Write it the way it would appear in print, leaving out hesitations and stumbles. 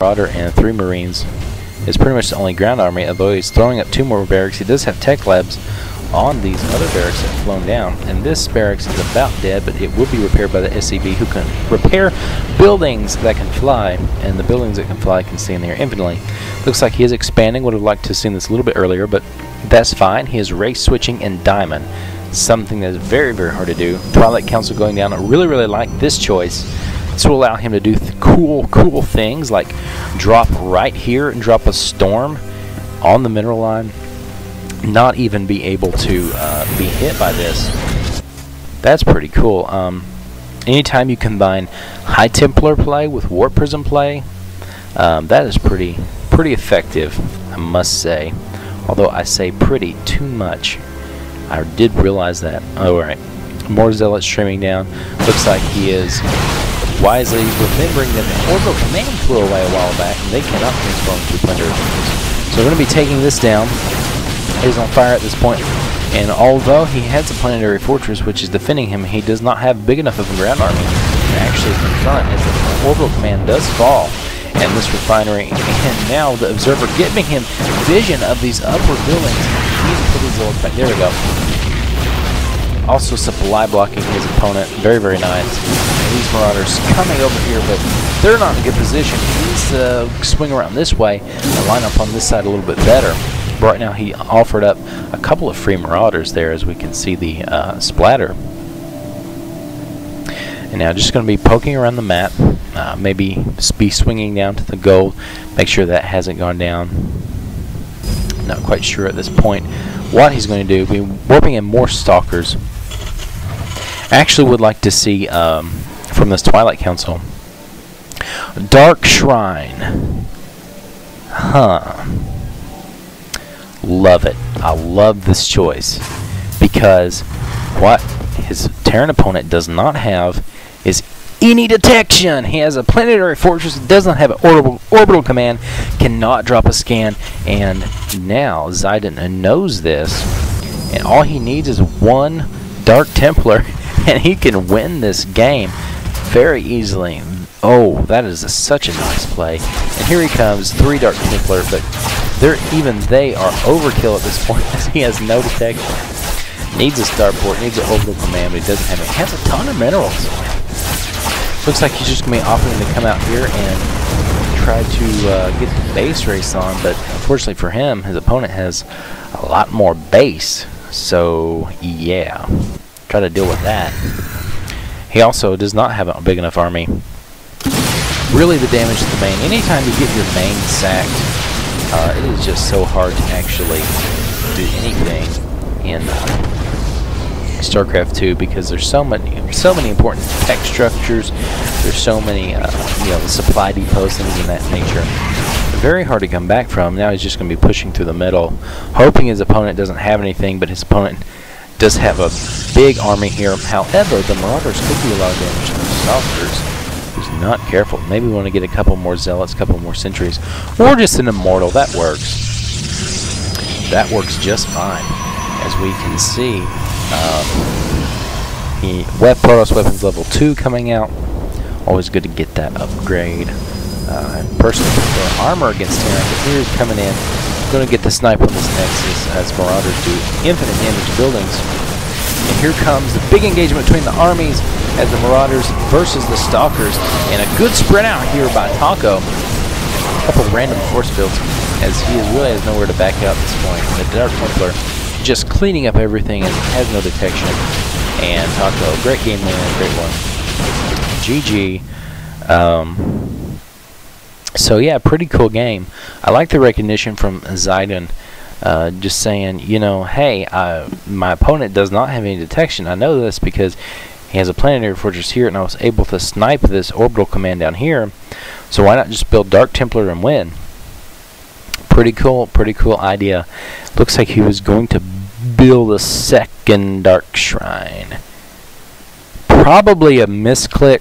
Marauder and 3 Marines is pretty much the only ground army, although he's throwing up 2 more barracks. He does have tech labs on these other barracks that have flown down, and this barracks is about dead, but it will be repaired by the SCV, who can repair buildings that can fly, and the buildings that can fly can stay in the air infinitely. Looks like he is expanding. Would have liked to have seen this a little bit earlier, but that's fine. He is race switching in Diamond, something that is very, very hard to do. Twilight Council going down. I really, really like this choice. This will allow him to do cool things like drop right here and drop a storm on the mineral line. Not even be able to be hit by this. That's pretty cool. Anytime you combine High Templar play with Warp Prism play, that is pretty effective, I must say. Although I say pretty too much. I did realize that. Alright, more Zealots streaming down. Looks like he is wisely remembering that the Orbital Command flew away a while back, and they cannot transform to Planetary Fortress. So we're going to be taking this down. He's on fire at this point, and although he has a Planetary Fortress which is defending him, he does not have big enough of a ground army to actually confront as the Orbital Command does fall. And this refinery, and now the Observer giving him vision of these upward buildings. He needs to put his Zealots back. There we go. Also supply blocking his opponent. Very, very nice. And these Marauders coming over here, but they're not in a good position. He needs to swing around this way and line up on this side a little bit better. Right now he offered up a couple of free Marauders there, as we can see the splatter. And now just going to be poking around the map, maybe be swinging down to the gold, make sure that hasn't gone down. Not quite sure at this point what he's going to do. Be warping in more Stalkers. I actually would like to see from this Twilight Council, Dark Shrine. Huh. Love it. I love this choice, because what his Terran opponent does not have is any detection. He has a Planetary Fortress, does not have an orbital command, cannot drop a scan, and now Zidon knows this, and all he needs is one Dark Templar, and he can win this game very easily. Oh, that is such a nice play. And here he comes, 3 Dark Templar, but even they are overkill at this point, as he has no detection. Needs a starport, needs an orbital command, but he doesn't have it. He has a ton of minerals. Looks like he's just going to be offering to come out here and try to get the base race on, but unfortunately for him, his opponent has a lot more base. So, yeah, try to deal with that. He also does not have a big enough army. Really, the damage to the main. Anytime you get your main sacked, it is just so hard to actually do anything in StarCraft 2, because there's so many important tech structures. There's so many, the supply depots, things of that nature. Very hard to come back from. Now he's just going to be pushing through the middle, hoping his opponent doesn't have anything, but his opponent does have a big army here. However, the Marauders could do a lot of damage to the Stalkers. He's not careful. Maybe we want to get a couple more Zealots, a couple more Sentries, or just an Immortal. That works. That works just fine. As we can see, Protoss Weapons level 2 coming out. Always good to get that upgrade. Personally prefer armor against Terran, but here he's coming in. Going to get the snipe on this Nexus as Marauders do infinite damage to buildings. And here comes the big engagement between the armies as the Marauders versus the Stalkers, and a good spread out here by Taco. A couple random force fields, as he really has nowhere to back out at this point. And the Dark Templar just cleaning up everything and has no detection. And Taco, great game man, great one. GG. So yeah, pretty cool game. I like the recognition from Zidon. Just saying, hey, my opponent does not have any detection. I know this because he has a Planetary Fortress here, and I was able to snipe this orbital command down here. So why not just build Dark Templar and win? Pretty cool idea. Looks like he was going to build a second Dark Shrine. Probably a misclick.